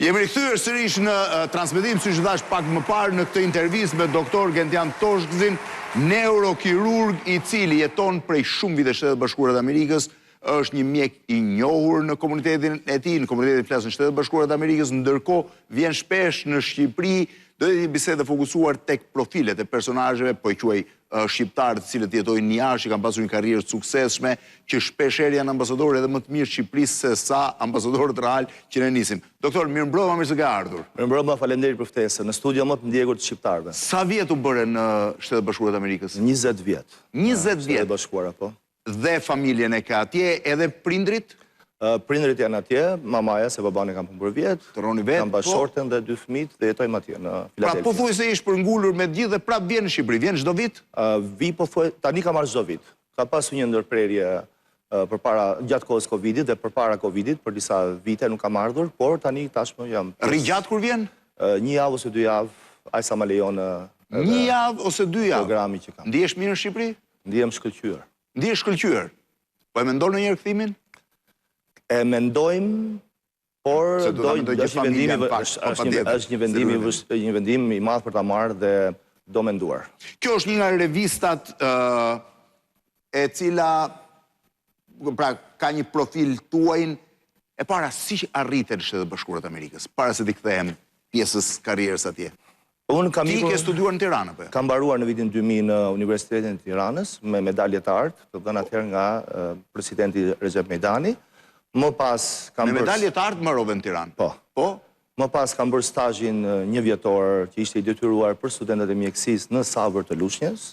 Jemi rikthyer sërish në transmetim, siç thash pak më parë në këtë intervistë me doktor Gentian Toshkzin, neurokirurg i cili jeton prej shumë vitesh në Shtetet Bashkuara të Amerikës, është një mjek i njohur në komunitetin e tij, në komunitetin flas në Shtetet Bashkuara të Amerikës, ndërkohë vjen shpesh në Shqipëri, do të jetë bisedë fokusuar tek profilet e personazheve, po e quaj shqiptar të cilët jetojnë jashtë, që kanë pasur një karrierë të suksesshme, që shpeshherë janë ambasadorë edhe më të mirë Shqipërisë se sa ambasadorët real që ne nisim. Doktor, mirëmbrëma, mirë se ke ardhur. Mirëmbrëma, faleminderit për ftesën. Në studio më të ndjekur të shqiptarëve. Sa vjet u bëre në Shtetet Bashkuara të Amerikës? 20 vjet. 20 vjet. Shtetet Bashkuara, po. Dhe familjen e ka atje, edhe prindrit? Prindrit janë atje, mamaja se babani kam punë për vjet, kam bashorten dhe 2 fëmijë dhe jetojmë atje në Filadelfia. Pra pothuajse ish përngulur me gjithë dhe prap vjen në Shqipëri, vjen çdo vit? Vi tani kam marrë çdo vit. Ka pasur një ndërprerje gjatë kohës Covidit dhe përpara Covidit, për disa vite nuk kam ardhur, por tani tashmë jam. Rri gjatë kur vjen? 1 javë ose 2 javë, aq sa më lejon 1 javë ose 2 javë. Programi që kam. Ndihesh mirë në Shqipëri? Ndihem shkëlqyer. Ndihesh shkëlqyer. Po e mendon ndonjëherë kthimin? E mendojmë, por është një vendim i madh për ta marrë dhe do menduar. Kjo është një nga revistat e cila pra ka një profil tuajin e para si arritet në Shtetet Bashkuara të Amerikës, para se t'i kthehem pjesës karrierës atje. Ti ke studiuar në Tiranë apo? Kam mbaruar në vitin 2000 në Universitetin e Tiranës me medalje të artë, të dhënë atëherë nga presidenti Recep Mejdani. Më pas kam me medalje të artë mbarove në Tiranë? Po. Më pas kam bërë stazhin 1 vjetor që ishte i detyruar për studentët e mjekësisë në Savër të Lushnjës.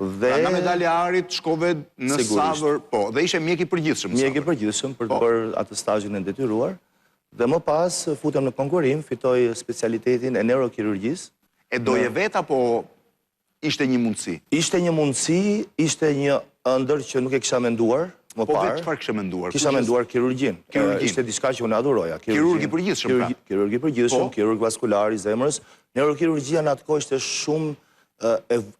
Nga medalja e arit shkove në Savër, po, dhe ishe mjek i përgjithshëm. Mjek i përgjithshëm për të bërë atë stazhin e detyruar. Dhe më pas futem në konkurim, fitoj specialitetin e neurokirurgjisë. E doje vet apo ishte një mundësi? Ishte një mundësi, ishte një ëndër që nuk e kisha menduar. Po vetë çfarë kishe menduar? Kisha menduar kirurgjin. Ishte diçka që unë aduroja. Kirurg i përgjithshëm pra? Kirurg i përgjithshëm, kirurg vaskular i zemrës. Neurokirurgjia në atë kohë ishte shumë,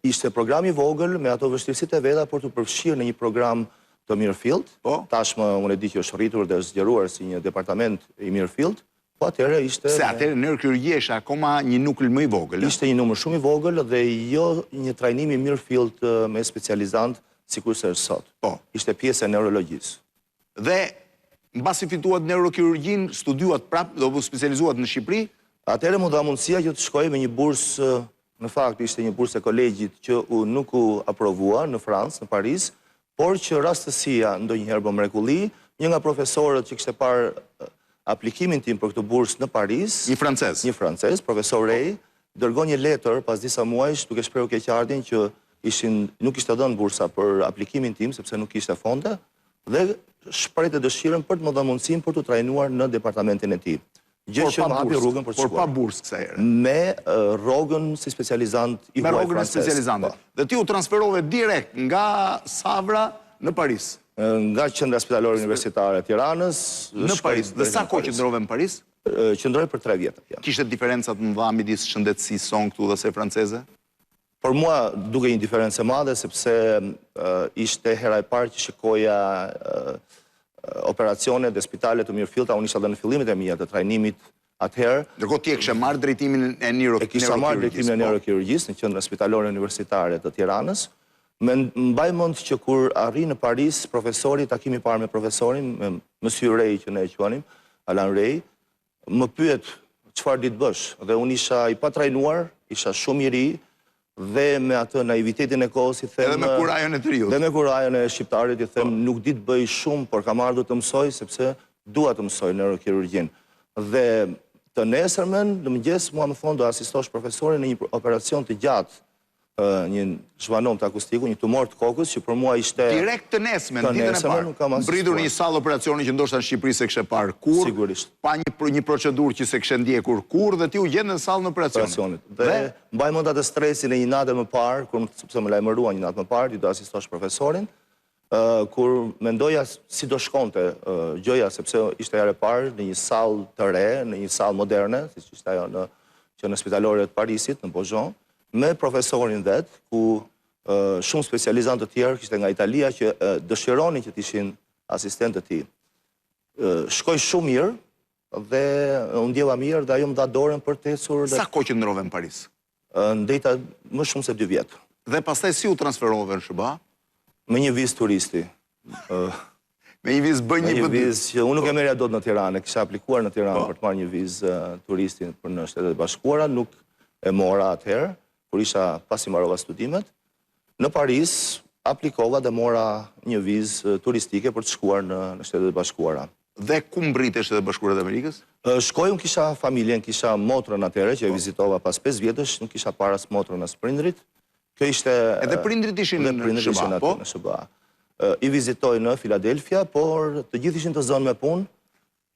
ishte program i vogël me ato vështirësitë e veta për të përfshirë në një program të Mirfield. Tashmë unë e di që është rritur dhe është zgjeruar si një departament i Mirfield. Po atëherë ishte... Se atëherë neurokirurgjia ishte akoma një nuklë më i vogël. Ishte një numër shumë i vogël dhe jo një trajnim i Mirfield me specializant sikur se është sot. Po. Ishte pjesë e neurologjisë. Dhe mbasi fituat neurokirurgjin, studiuat prap, do u specializuat në Shqipëri? Atëherë mu dha mundësia që të shkoj me një bursë, në fakt ishte një bursë e kolegjit që nuk u aprovua në Francë, në Paris, por që rastësia ndonjëherë bë mrekulli, një nga profesorët që kishte parë aplikimin tim për këtë bursë në Paris, një francez, profesor Rej, dërgon një letër pas disa muajsh duke shprehur keqardhjen që nuk ishte dhënë bursa për aplikimin tim, sepse nuk ishte fonde, dhe shprehte dëshirën për të më dhënë mundësinë për të trajnuar në departamentin e tij. Gjë që më hapi rrugën për të shkuar. Por pa bursë kësaj here. Me rrogën si specializant i huaj francez. Me rrogën e specializantit. Dhe ti u transferove direkt nga Savra në Paris. Nga qendra spitalore universitare e Tiranës në Paris. Dhe sa kohë qëndrove në Paris? Qëndroj për 3 vjet. Kishte diferencat më dha midis shëndetësisë son këtu dhe se franceze? Për mua duke një diferencë e madhe, sepse ishte hera e parë që shikoja operacionet dhe spitalet të Mirfield, unë isha dhe në fillimet e mia të trajnimit atëherë. Ndërkohë ti e kishe marrë drejtimin e neurokirurgjisë? E kisha marrë drejtimin e neurokirurgjisë në qendrën spitalore universitare të Tiranës. Mbaj mend që kur arri në Paris, profesori, takimi i parë me profesorin, me Monsieur Rej që ne e quanim, Alan Rej, më pyet çfarë ditë bësh, dhe unë isha i patrajnuar, isha shumë i ri, dhe me atë naivitetin e kohës i them... Edhe me kurajon e triut. Dhe me kurajon e shqiptarit i them, nuk di të bëj shumë, por kam ardhur të mësoj, sepse dua të mësoj neurokirurgjin. Dhe të nesërmen, në mëngjes, mua më thonë do asistosh profesorin në një operacion të gjatë, një zhvanom të akustiku, një tumor të kokës, që për mua ishte... Direkt të nesërmen, ditën e parë. Britur një sallë operacioni që ndoshta në Shqipëri se kështë parë kur, sigurisht. Pa një procedurë që se kështë ndjekur kur, dhe ti u gjendë në sallë në operacionit. Dhe mbaj mend atë stresin e një natë më parë, sepse më lajmërua një natë më parë, ti do asistosh profesorin, kur mendoja si do shkonte gjëja, sepse ishte herë e parë në një sallë të re, në një sallë moderne, siç ishte ajo që në spitalore të Parisit, në Beaujon, me profesorin vet, ku shumë specializantë të tjerë, kishte nga Italia, që dëshironin që të ishin asistentët e tij. Shkoj shumë mirë, dhe unë ndjeva mirë dhe ajo më dha dorën për të ecur. Sa kohë qëndrove në Paris? Ndeta më shumë se 2 vjetë. Dhe pastaj si u transferove në SBA? Me një vizë turisti. Me një vizë bën një vizë që unë nuk e merja dot në Tiranë, kisha aplikuar në Tiranë për të marrë një vizë turisti për në Shtetet e Bashkuara, nuk e mora atëherë, kur isha pasi mbarova studimet. Në Paris aplikova dhe mora një vizë turistike për të shkuar në Shtetet e Bashkuara. Dhe ku mbrite Shtetet e Bashkuara të Amerikës? Shkoj, unë kisha familjen, kisha motrën atëherë që e vizitova pas 5 vjetësh, nuk kisha para as motrën as prindrit. Kjo ishte... Edhe prindrit ishin në SBA, po? Në SBA. I vizitoj në Filadelfia, por të gjithë ishin të zënë me punë,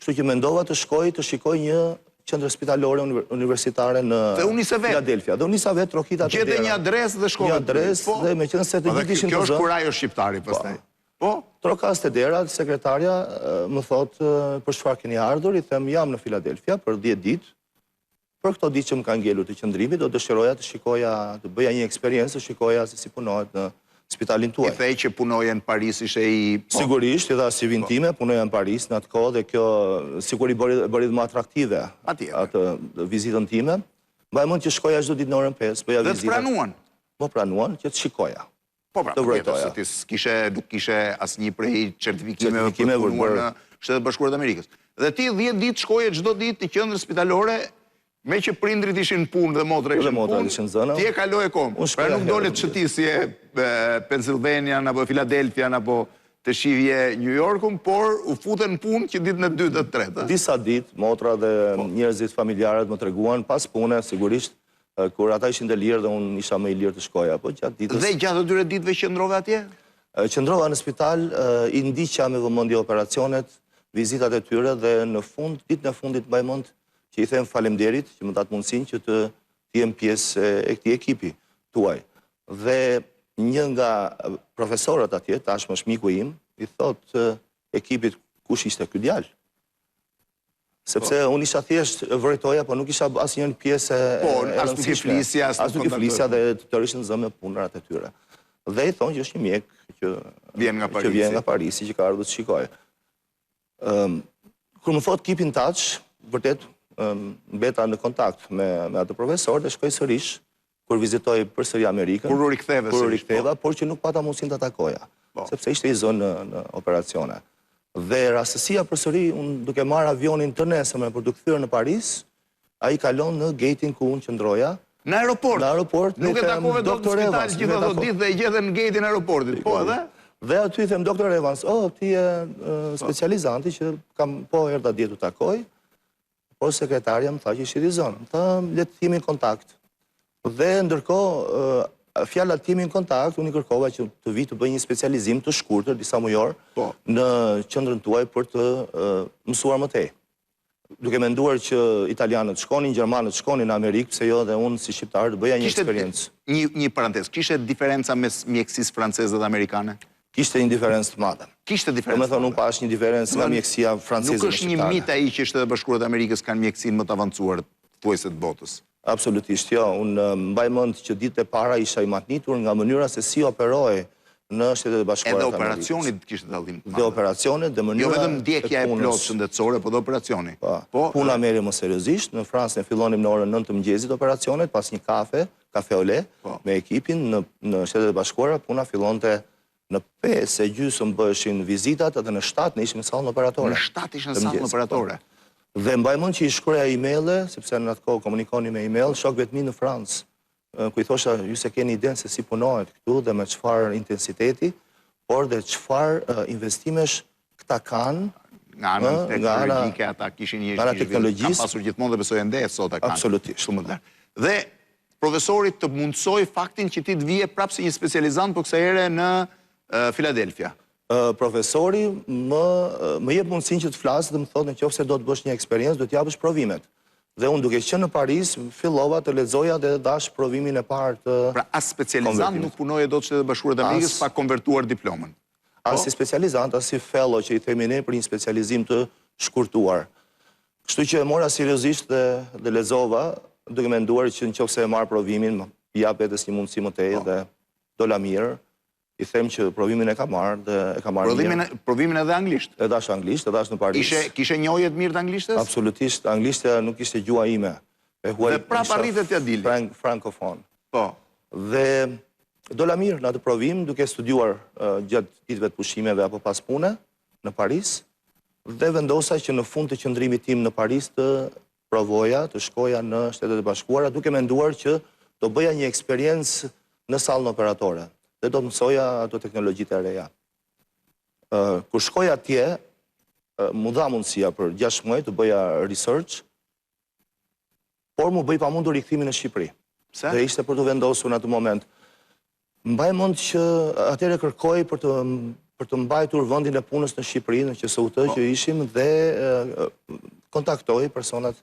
kështu që mendova të shkoj të shikoj një qendër spitalore universitare në Filadelfia. Dhe unë nisa vetë trokita të gjete një adres dhe shkove. Një adres dhe me qenë se të gjithë ishin të zënë. Kjo është kur ajo shqiptari pastaj. Po? Trokas të dera, sekretarja më thotë për çfarë keni ardhur, i them jam në Filadelfia për 10 ditë. Për këto ditë që më kanë ngelur të qëndrimit, do dëshiroja të shikoja, të bëja një eksperiencë, të shikoja se si punohet në spitalin tuaj. I thej që punoja në Paris ishe i... Sigurisht, i dha si vintime, punoja në Paris në atë kohë dhe kjo sigur i bëri dhe më atraktive atë vizitën time. Mbaj mund që shkoja çdo ditë në orën 5, bëja vizitat. Dhe të pranuan? Më pranuan që të shikoja. Po pra, nuk kishe asnjë prej certifikimeve për punuar në Shtetet e Bashkuara të Amerikës. Dhe ti 10 ditë shkoje çdo ditë në qendër spitalore, me që prindrit ishin punë dhe motra ishin punë, ti e kaloje komë. Pra nuk dole të shëtisje Pennsylvania, apo Philadelphia, apo të shivje New Yorkun, por u futën punë që ditën e 2 dhe 3. Disa ditë, motra dhe njerëzit familjarët më treguan pas pune, sigurisht, kur ata ishin të lirë dhe unë isha më i lirë të shkoja. Dhe gjatë atyre ditëve qëndrove atje? Qëndrova në spital, i ndiqja me vëmendje operacionet, vizitat e tyre dhe në fund, ditën e fundit mbaj mend që i them faleminderit që më datë mundësinë që të jem pjesë e këtij ekipi tuaj. Dhe një nga profesorët atje, tashmë është miku im, i thot ekipit kush ishte ky djalë. Sepse unë isha thjesht vëretoja, po nuk isha asnjë pjesë e as nuk i flisja, as nuk i flisja dhe të tërë ishin zënë me punërat e tyre. Dhe i thonë që është një mjek që vjen nga Parisi, që ka ardhur të shikojë. Kur më thot keep in touch, vërtet mbeta në kontakt me atë profesor dhe shkoj sërish kur vizitoj përsëri Amerikën. Kur u riktheva, por që nuk pata mundësinë ta takoja, sepse ishte i zënë në operacione. Dhe rastësia përsëri, unë duke marrë avionin të nesërme për të kthyer në Paris, ai kalon në gatein ku unë qëndroja. Në aeroport? Në aeroport. Nuk e takove do të spital gjithë ato ditë dhe i gjetën në gatein e aeroportit, po edhe? Dhe aty i them doktor Evans, ti je specializanti që kam po erdha dje të takoj, por sekretarja më tha që ishi i zonë. Më tha, le të jemi në kontakt. Dhe ndërkohë, fjala të jemi në kontakt, unë i kërkova që të vi të bëj një specializim të shkurtër, disa mujor, në qendrën tuaj për të mësuar më tej. Duke menduar që italianët shkonin, gjermanët shkonin në Amerikë, pse jo dhe unë si shqiptar të bëja një eksperiencë. Një parantezë, kishte diferenca mes mjekësisë franceze dhe amerikane? Kishte një diferencë të madhe. Kishte diferencë? Me thonë, unë pash një diferencë nga mjekësia franceze dhe shqiptare. Nuk është një mit ai që Shtetet e Bashkuara të Amerikës kanë mjekësinë më të avancuar thuajse të botës? Absolutisht, jo. Unë mbaj mend që ditët e para isha i matnitur nga mënyra se si operoi në Shtetet e Bashkuara të Amerikës. Edhe operacionit kishte dallim. Dhe operacionet dhe mënyra jo vetëm ndjekja e plotë shëndetësore, po dhe operacioni. Puna merri më seriozisht. Në Francë ne fillonim në orën 9 të mëngjesit operacionet, pas një kafe ole me ekipin. Në Shtetet e Bashkuara puna fillonte në 5:30 bëheshin vizitat dhe në 7 ne ishim në sallën operatore. Në 7 ishim në sallën operatore. Dhe mbaj mend që i shkruaja emaile, sepse në atë kohë komunikoni me email, shokëve të mi në Francë, ku i thosha, ju se keni idenë se si punohet këtu dhe me çfarë intensiteti, por dhe çfarë investimesh këta kanë. Nga anën teknologjike, ata kishin një kam pasur gjithmonë dhe besoj ende sot kanë. Absolutisht. Shumë më lart. Dhe profesorit të mundsoi faktin që ti të vije prapë si një specializant, por kësaj here në Philadelphia. Profesori më jep mundësinë që të flasë dhe më thotë nëse do të bësh një eksperiencë, do të japësh provimet. Dhe unë duke qenë në Paris, fillova të lexoja dhe dash provimin e parë të pra as specializant nuk punoje dot në Shtetet e Bashkuara të Amerikës pa konvertuar diplomën. As si specializant, as si fellow që i themi ne për një specializim të shkurtuar. Kështu që e mora seriozisht dhe lexova, duke menduar që nëse e marr provimin, jap vetes një mundësi më tej dhe dola mirë. i them që provimin e ka marrë dhe e ka marrë mirë. Provimin edhe anglisht? Edhe ashtë anglisht, edhe ashtë në Paris. Kishe njohje të mirë të anglishtes? Absolutisht, anglishtja nuk ishte gjua ime. Dhe prap arritet t'ja dili? Frankofon. Po. Dhe dola mirë në atë provim, duke studiuar gjatë ditëve të pushimeve apo pas pune në Paris, dhe vendosa që në fund të qëndrimit tim në Paris të provoja, të shkoja në Shtetet e Bashkuara, duke menduar që do bëja një eksperiencë në sallën operatore dhe do të mësoja ato teknologjitë e reja. Kur shkoja atje, mu dha mundësia për 6 muaj të bëja research, por mu bëj pamundur rikthimin në Shqipëri. Pse? Dhe ishte për të vendosur në atë moment. Mbaj mund që atyre kërkoj për të mbajtur vendin e punës në Shqipëri, në QSUT që ishim, dhe kontaktoj personat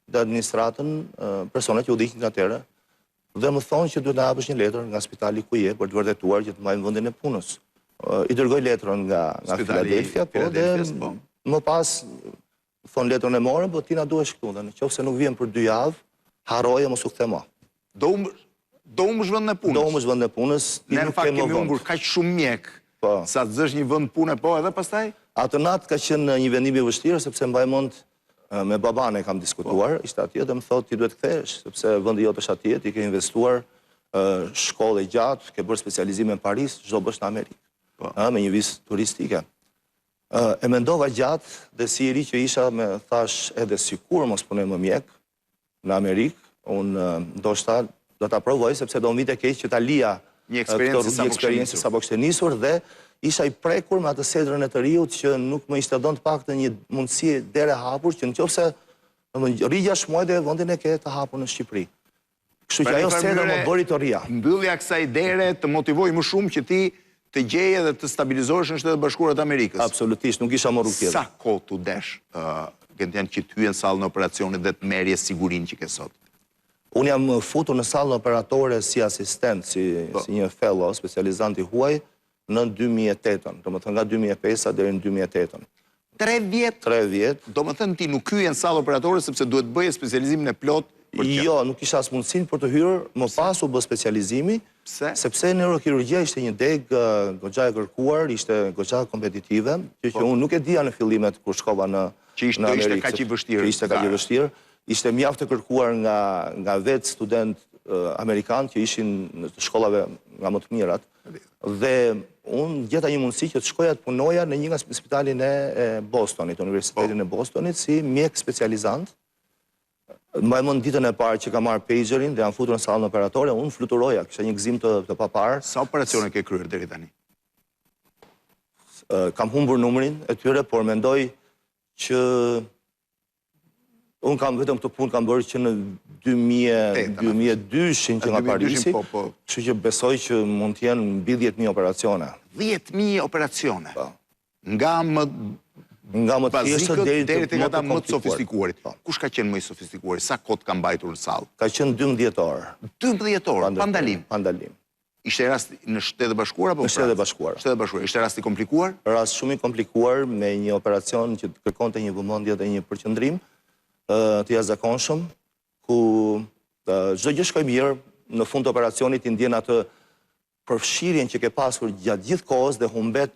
dhe administratën, personat që u dikin nga atyre, dhe më thonë që duhet na hapësh një letër nga spitali ku je për të vërtetuar që të mbajmë vendin e punës. I dërgoj letrën nga Philadelphia, po, dhe më pas thonë letrën e morën, po ti na duhesh këtu, dhe në qoftë se nuk vjen për 2 javë, haroje mos u kthe më. Do humësh vendin e punës? Do humësh vendin e punës, ti ne nuk në fakt ke më kemi vend. humbur kaq shumë mjek, sa të zësh një vend pune, po edhe pastaj? Atë natë ka qenë një vendim i vështirë, sepse mbaj mend me baban e kam diskutuar, ishte atje dhe më thotë ti duhet kthesh, sepse vendi jot është atje, ti ke investuar shkollë gjatë, ke bërë specializime në Paris, çdo bësh në Amerikë. Me një vizë turistike. E mendova gjatë dhe si i ri që isha me thash edhe sikur mos punoj më mjek në Amerikë, unë ndoshta do ta provoj sepse do më vite keq që ta lija një eksperiencë sa po kishte nisur dhe isha i prekur me atë sedrën e të riut që nuk më ishte dhënë të paktën një mundësi dere hapur që nëse rri 6 muaj dhe vendin e ke të hapur në Shqipëri. Kështu që ajo sedër më bëri të rria. Mbyllja kësaj dere të motivoj më shumë që ti të gjeje dhe të stabilizohesh në Shtetet Bashkuara të Amerikës. Absolutisht, nuk isha morur tjetër. Sa kohë tu desh Gentian që të hyen sallën operacionit dhe të merrje sigurinë që ke sot? Unë jam futur në sallën operatore si asistent, si një fellow, specializant i huaj, në 2008, do më thënë nga 2005 deri në 2008. 3 vjet? 3 vjet. Do më thënë ti nuk hyen sallë operatore sepse duhet bëje specializimin e plot? Jo, nuk isha as mundësin për të hyrë, më pas u bë specializimi, sepse neurokirurgjia ishte një degë goxha e kërkuar, ishte goxha kompetitive, që unë nuk e dija në fillimet kur shkova në Amerikë. Ishte kaq i vështirë. Ishte kaq i vështirë. Ishte mjaft të kërkuar nga vetë student amerikanë që ishin në shkollave nga më të mirat. Dhe unë gjeta një mundësi që të shkoja të punoja në një nga spitalin e Bostonit, Universitetin e Bostonit, si mjek specializant. Mbaj mend ditën e parë që ka marrë pagerin dhe janë futur në sallën operatore, unë fluturoja, kisha një gëzim të paparë. Sa operacione ke kryer deri tani? Kam humbur numrin e tyre, por mendoj që unë kam vetëm këtë punë kam bërë që në 2002 që nga Parisi, kështu që besoj që mund të jenë mbi 10.000 operacione. 10.000 operacione? Nga më të thjeshtë deri tek ata më të sofistikuarit. Kush ka qenë më i sofistikuar? Sa kohë ka mbajtur në sallë? Ka qenë 12 orë. 12 orë, pa ndalim. Pa ndalim. Ishte rast në Shtetet Bashkuara apo? Në Shtetet Bashkuara. Shtetet Bashkuara. Ishte rast i komplikuar? Rast shumë i komplikuar me një operacion që kërkonte një vëmendje dhe një përqendrim të jashtëzakonshëm, ku çdo gjë shkoi mirë, në fund të operacionit i ndjen atë përfshirjen që ke pasur gjatë gjithë kohës dhe humbet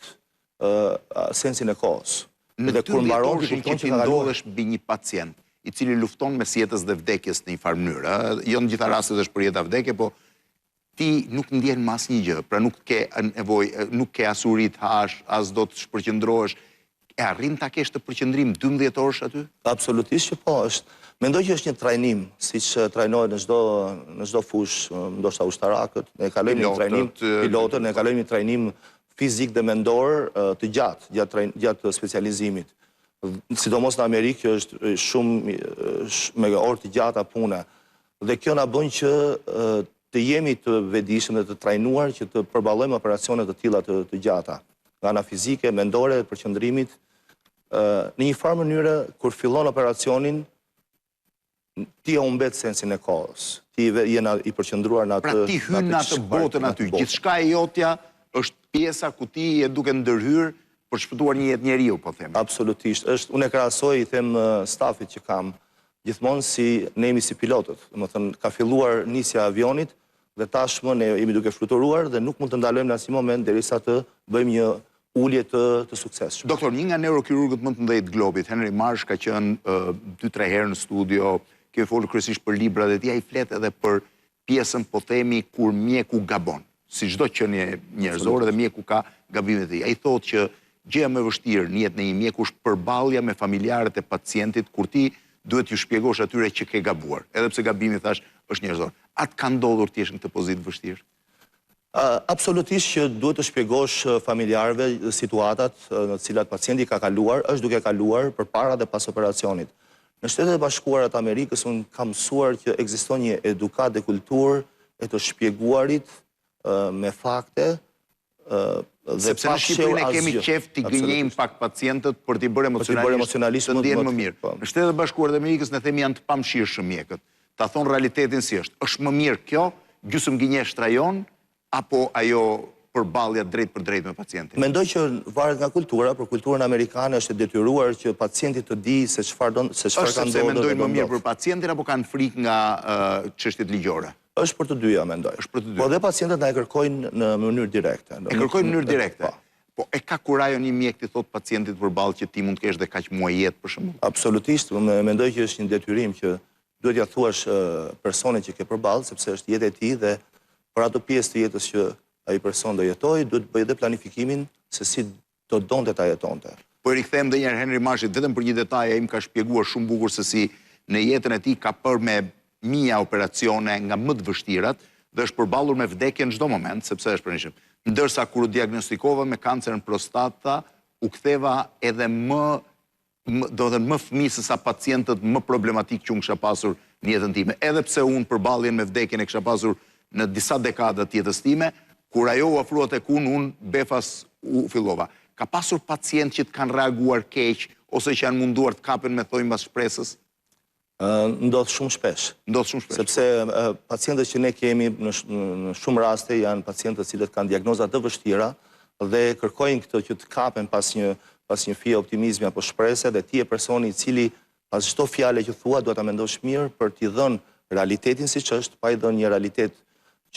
sensin e kohës. Në 12 orë që ti ndodhesh mbi një pacient i cili lufton mes jetës dhe vdekjes në një farë mënyrë, jo në gjitha rastet është për jetë vdekje, po ti nuk ndjen më asnjë gjë, pra nuk ke nevojë, nuk ke as uri të hash, as do të shpërqendrohesh. E arrin ta kesh të përqendrim 12 orësh aty? Absolutisht që po, mendoj që është një trajnim, siç trajnohet në çdo fushë, ndoshta ushtarakët, ne kalojmë një trajnim pilotët, ne kalojmë një trajnim fizik dhe mendor të gjatë specializimit. Sidomos në Amerikë që është shumë me orë të gjata pune. Dhe kjo na bën që të jemi të vetëdijshëm dhe të trajnuar që të përballojmë operacione të tilla të gjata. Nga ana fizike, mendore, përqendrimit, në një farë mënyrë, kur fillon operacionin, ti e humbet sensin e kohës. Ti jena i përqendruar në atë... Pra ti hyn në atë botën aty, gjithçka e jotja është pjesa ku ti je duke ndërhyrë për shpëtuar një jetë njeriu, po them. Absolutisht. Unë e krahasoj, i them stafit që kam, gjithmonë si ne jemi si pilotët. Domethënë, ka filluar nisja e avionit, dhe tashmë ne jemi duke fluturuar dhe nuk mund të ndalojmë në asnjë moment derisa të bëjmë një ulje të suksesshme. Doktor, një nga neurokirurgët më të mëdhenj të globit, Henry Marsh, ka qenë 2-3 herë në studio, kemi folur kryesisht për libra dhe tij ai flet edhe për pjesën, po themi, kur mjeku gabon. Si çdo qenie njerëzore dhe mjeku ka gabimet e tij. Ai thotë që gjëja më e vështirë në jetën e një mjeku është përballja me familjarët e pacientit kur ti duhet t'ju shpjegosh atyre që ke gabuar, edhe pse gabimi thash është njerëzor. A të ka ndodhur ti në këtë pozitë vështirë? Absolutisht që duhet të shpjegosh familjarëve situatat në të cilat pacienti ka kaluar, është duke kaluar përpara dhe pas operacionit. Në Shtetet e Bashkuara të Amerikës unë kam mësuar që ekziston një edukat dhe kulturë e të shpjeguarit me fakte dhe sepse në Shqipëri ne kemi qef t'i gënjejmë pak pacientët për t'i bërë emocionalisht të ndjenë më mirë. Në Shtetet e Bashkuara të Amerikës ne themi janë të pamshirshëm mjekët. Ta thonë realitetin si është. Është më mirë kjo, gjysmë gënjeshtra jon, apo ajo përballja drejt për drejt me pacientin? Mendoj që varet nga kultura, për kulturën amerikane është e detyruar që pacienti të di se çfarë ka ndodhur. Është sepse mendojnë më mirë për pacientin apo kanë frikë nga çështjet ligjore? Është për të dyja, mendoj. Është për të dyja. Po dhe pacientët na e kërkojnë në mënyrë direkte. E kërkojnë në mënyrë direkte. Po e ka kurajo një mjek të thot pacientit përballë që ti mund të kesh dhe kaq muaj jetë për shembull? Absolutisht, mendoj që është një detyrim që duhet ja thuash personit që ke përballë, sepse është jeta e tij dhe për ato pjesë të jetës që ai person do jetojë, duhet bëjë dhe planifikimin se si do donte ta jetonte. Po i rikthem edhe një herë Henry Marshit vetëm për një detaj, ai më ka shpjeguar shumë bukur se si në jetën e tij ka parë me mia operacione nga më të vështirat dhe është përballur me vdekjen çdo moment, sepse është për shemb. Ndërsa kur u diagnostikova me kancerin prostata, u ktheva edhe më fëmijë se sa pacientët më problematik që unë kisha pasur në jetën time. Edhe pse unë përballjen me vdekjen e kisha pasur në disa dekada të jetës time, kur ajo u ofrua tek unë befas u fillova. Ka pasur pacient që të kanë reaguar keq ose që janë munduar të kapen me thojmë mbas shpresës? Ndodh shumë shpesh. Ndodh shumë shpesh. Sepse pacientët që ne kemi në shumë raste janë pacientët cilët kanë diagnoza të vështira dhe kërkojnë këtë që të kapen pas një fije optimizmi apo shprese dhe ti e personi i cili pas çdo fjale që thua duhet ta mendosh mirë për t'i dhënë realitetin siç është, pa i dhënë një realitet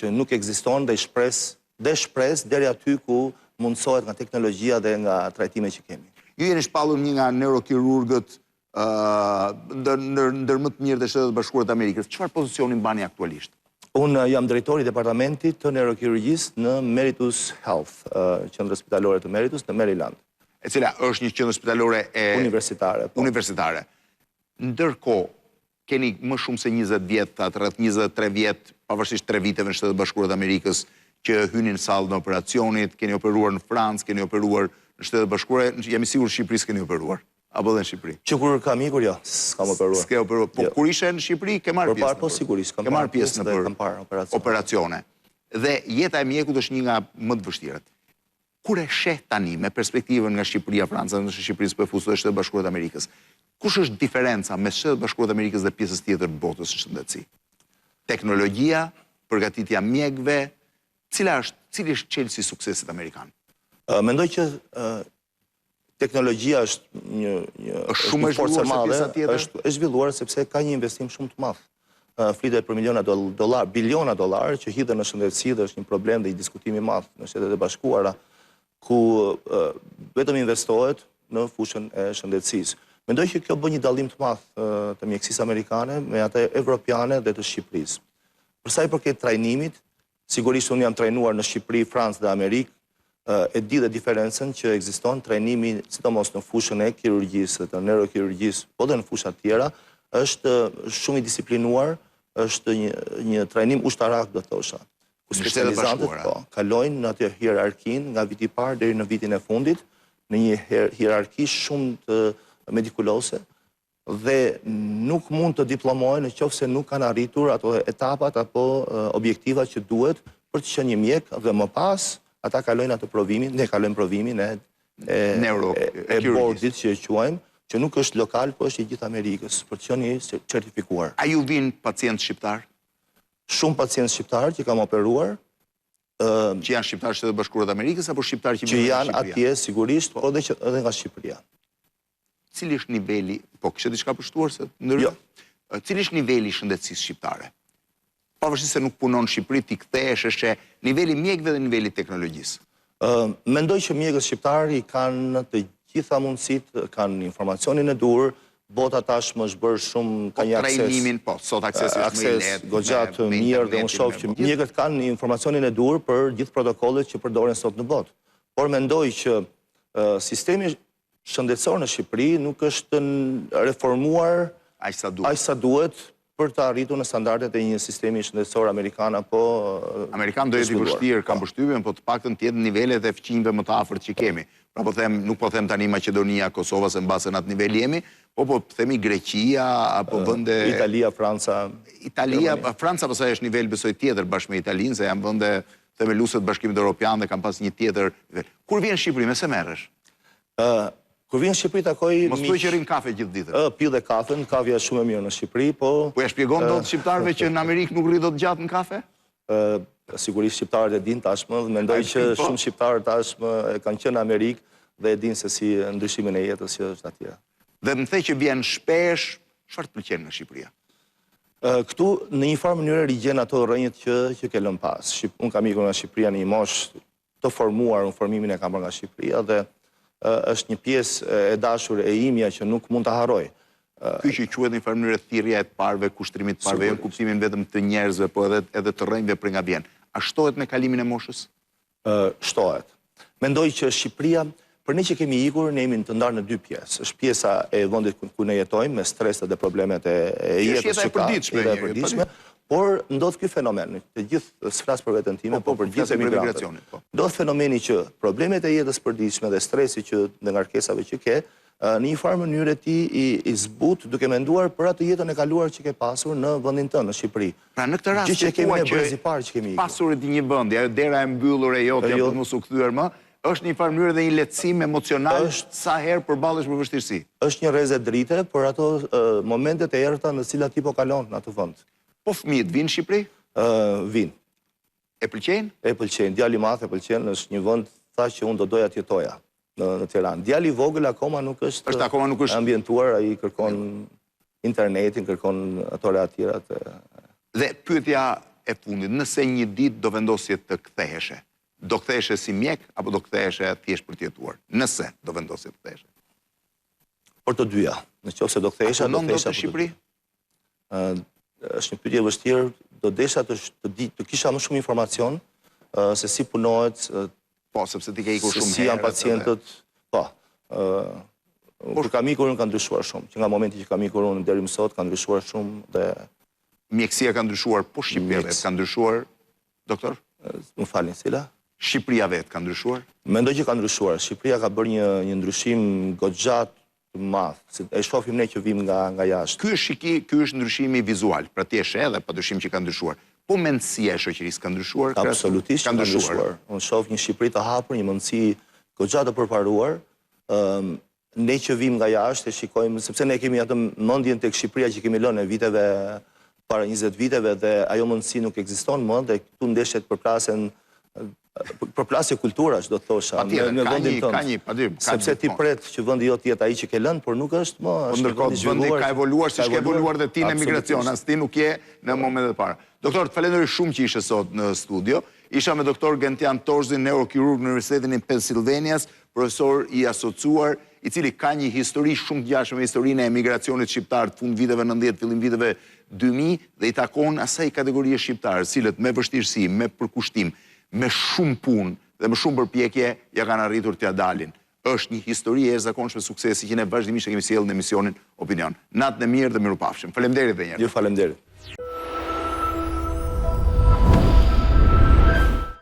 që nuk ekziston dhe shpres deri aty ku mundsohet nga teknologjia dhe nga trajtimet që kemi. Ju jeni shpallur një nga neurokirurgët ndër më të mirë të Shtetet Bashkuara të Amerikës. Çfarë pozicioni mbani aktualisht? Unë jam drejtori i departamentit të neurokirurgjisë në Meritus Health, qendër spitalore të Meritus në Maryland. E cila është një qendër spitalore universitare. Universitare. Ndërkohë, keni më shumë se 20 vjet, rreth 23 vjet, pavarësisht 3 viteve në Shtetet Bashkuara të Amerikës që hynin në sallën e operacionit, keni operuar në Francë, keni operuar në Shtetet Bashkuara, jam i sigurt në Shqipëri keni operuar. Apo dhe në Shqipëri? Që kur kam ikur, jo, s'kam operuar. S'ke operuar. Po kur ishe në Shqipëri, ke marrë pjesë? Po sigurisht, ke marrë pjesë në operacione. Dhe jeta e mjekut është një nga më të vështirat. Kur e sheh tani me perspektivën nga Shqipëria, Franca, në Shqipërisë po e fusë dhe Shtetet Bashkuara të Amerikës, kush është diferenca mes Shtetet Bashkuara të Amerikës dhe pjesës tjetër të botës së shëndetësi? Teknologjia, përgatitja mjekëve, cili është çelësi i suksesit amerikan? Mendoj që teknologjia është një forcë e madhe, është zhvilluar sepse ka një investim shumë të madh. Flitet për miliona dollar, biliona dollar që hidhen në shëndetësi dhe është një problem dhe një diskutim i madh në Shtetet e Bashkuara, ku vetëm investohet në fushën e shëndetësisë. Mendoj që kjo bën një dallim të madh të mjekësisë amerikane me atë evropiane dhe të Shqipërisë. Për sa i përket trajnimit, sigurisht unë jam trajnuar në Shqipëri, Francë dhe Amerikë, e di dhe diferencën që ekziston trajnimi, sidomos në fushën e kirurgjisë, të neurokirurgjisë, po dhe në fusha tjera, është shumë i disiplinuar, është një trajnim ushtarak, do thosha. Ku specializantët kalojnë në atë hierarkinë nga viti i parë deri në vitin e fundit, në një hierarki shumë të metikulose dhe nuk mund të diplomohen nëse nuk kanë arritur ato etapat apo objektivat që duhet për të qenë një mjek dhe më pas ata kalojnë atë provimin, ne kalojmë provimin e bordit që e quajmë, që nuk është lokal, po është i gjithë Amerikës, për të qenë një certifikuar. A ju vinë pacient shqiptar? Shumë pacient shqiptar që kam operuar. Që janë shqiptar Shtetet Bashkuara të Amerikës apo shqiptar që vinë nga Shqipëria? Që janë atje sigurisht, po edhe nga Shqipëria. Cili është niveli, po kështë diçka përshtuar se? Jo. Cili është niveli i shëndetësisë shqiptare? pavarësisht se nuk punon në Shqipëri, ti kthehesh është niveli mjekëve dhe niveli teknologjisë? Mendoj që mjekët shqiptarë kanë të gjitha mundësitë, kanë informacionin e dur, bota tashmë është bërë shumë, ka një akses. Trajnimin, po, sot aksesi është më i lehtë. Goxhat mirë dhe unë shoh që mjekët kanë informacionin e dur për gjithë protokollet që përdoren sot në botë. Por mendoj që sistemi shëndetësor në Shqipëri nuk është reformuar aq sa duhet për të arritur në standardet e një sistemi shëndetësor amerikan apo Amerikan do jetë i vështirë, kam përshtypjen, po të paktën të jetë nivelet e fqinjve më të afërt që kemi. Pra nuk po them tani Maqedonia, Kosova, se mbase në atë nivel jemi, po themi Greqia, apo vende... Italia, Franca... Franca pasaj është nivel besoj tjetër bashkë me Italinë, se janë vende themeluese të Bashkimit Evropian dhe kanë pas një tjetër... Kur vjen Shqipëri, me se merresh? Kur vjen Shqipëri takoj... Mos thuaj që rin kafe gjithë ditën. Pi dhe kafen, kafja është shumë e mirë në Shqipëri, po... Po ja shpjegon dot shqiptarëve që në Amerikë nuk rri dot gjatë në kafe? Sigurisht shqiptarët e din tashmë, dhe mendoj që shumë shqiptarët tashmë kanë qenë në Amerikë dhe e din se si ndryshimin e jetës që është atje. Dhe më the që vjen shpesh, çfarë të pëlqen nga Shqipëria? Këtu në një farë mënyrë rigjen ato rrënjët që ke lënë pas. Unë kam ikur nga Shqipëria në një moshë të formuar, unë formimin e kam bërë nga Shqipëria dhe është një pjesë e dashur e imja që nuk mund të harroj. Ky që quhet në një farë mënyrë thirrja e të parëve, kushtrimit të parëve, jo kuptimin vetëm të njerëzve, po edhe të rrënjve për nga vjen. A shtohet me kalimin e moshës? Shtohet. Mendoj që Shqipëria, për ne që kemi ikur, ne jemi të ndarë në dy pjesë. Është pjesa e vendit ku ne jetojmë, me streset dhe problemet e jetës që ka, edhe e përditshme, por ndodh ky fenomen, të gjithë s'flas për veten time, po për gjithë emigrantët. Ndodh fenomeni që problemet e jetës përditshme dhe stresi që dhe ngarkesave që ke, në një farë mënyrë ti i zbut duke menduar për atë jetën e kaluar që ke pasur në vendin tënd, në Shqipëri. Pra në këtë rast që kemi ne brezi parë që kemi ikur. Pasurit i një vendi, ajo dera e mbyllur e jote apo mos u kthyer më, është një farë mënyrë dhe një lehtësim emocional sa herë përballesh me vështirësi. Është një rrezë drite për ato momentet e errëta në cilat ti po kalon në atë vend. Po fëmijët vinë në Shqipëri? Vinë. E pëlqejnë? E pëlqejnë. Djali i madh e pëlqen, është një vend tha që unë do doja të jetoja në Tiranë. Djali i vogël akoma nuk është ambientuar, ai kërkon internetin, kërkon ato reatirat. Dhe pyetja e fundit, nëse një ditë do vendosje të ktheheshe, do ktheheshe si mjek apo do ktheheshe thjesht për të jetuar? Nëse do vendosje të ktheheshe. Për të dyja. Nëse do kthehesha, do kthehesha në Shqipëri? Është një pyetje e vështirë, do desha të kisha më shumë informacion se si punohet, po, sepse ti ke ikur shumë herë. Si janë pacientët, po. Kur kam ikur unë ka ndryshuar shumë, që nga momenti që kam ikur unë deri më sot ka ndryshuar shumë dhe mjekësia ka ndryshuar, po Shqipëria vetë ka ndryshuar, doktor? Më falni, cila? Shqipëria vetë ka ndryshuar? Mendoj që ka ndryshuar. Shqipëria ka bërë një ndryshim goxhat madh, e shohim ne që vim nga jashtë. Ky është ndryshimi vizual, pra ti e sheh edhe padyshim që ka ndryshuar. Po mendësia e shoqërisë ka ndryshuar? Absolutisht ka ndryshuar. Unë shoh një Shqipëri të hapur, një mundësi goxhat të përparuar. Ne që vim nga jashtë e shikojmë, sepse ne kemi atë mendjen tek Shqipëria që kemi lënë viteve para 20 viteve dhe ajo mundësi nuk ekziston më dhe këtu ndeshet përplasje kulturash, do të thosha, në vendin tënd. Sepse ti pret që vendi jot jetë ai që ke lënë, por nuk është më. Ndërkohë vendi ka evoluar siç ka evoluar dhe ti në emigracion, as ti nuk je në momentet e para. Doktor, të falenderoj shumë që ishe sot në studio. Isha me doktor Gentian Torzin, neurokirurg në Universitetin e Pennsylvanias, profesor i asociuar, i cili ka një histori shumë të gjashme me historinë e emigracionit shqiptar të fund viteve 90, fillim viteve 2000 dhe i takon asaj kategorie shqiptarë, cilët me vështirësi, me përkushtim, me shumë punë dhe me shumë përpjekje ja kanë arritur t'ja dalin. Është një histori e jashtëzakonshme suksesi që ne vazhdimisht e kemi sjellë në emisionin Opinion. Natën e mirë dhe mirupafshim. Faleminderit edhe një herë. Ju faleminderit.